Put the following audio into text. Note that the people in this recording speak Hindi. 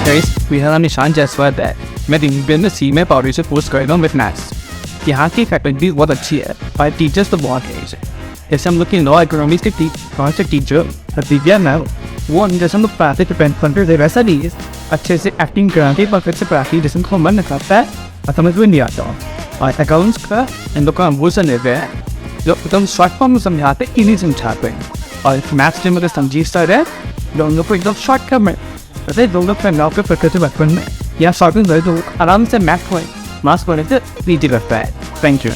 गाइस मेरा नाम निशान जायसवाल है। मैं दिव्या में सीमे पाउडर से कोर्स कर रहा हूँ विथ मैथ्स। यहाँ की फैकल्टी बहुत अच्छी है और टीचर्स तो बहुत है। जैसे हम लोग की लॉ इकोनॉमिक्स के टीचर दिव्या मैम, वो जैसे हम लोग पैसे डिपेंड करते थे वैसा नहीं है, अच्छे से एक्टिंग कराते परफेक्ट से पढ़ाती है, जिसमें मन न करता है और समझ में नहीं आता। और अकाउंट्स का इन लोग का अम्बूसन लेते हैं जो एकदम शॉर्ट फॉर्म में समझाते इन्हीं समझाते हैं। और मैथ्स में मतलब संजीव सर है जो उन लोग को एकदम शॉर्ट टर्म में वैसे दो लोग गाँव के प्रकृति बचपन में या शॉर्टिंग करे तो आराम से मैथ्स पढ़े से नीचे करता है। Thank you.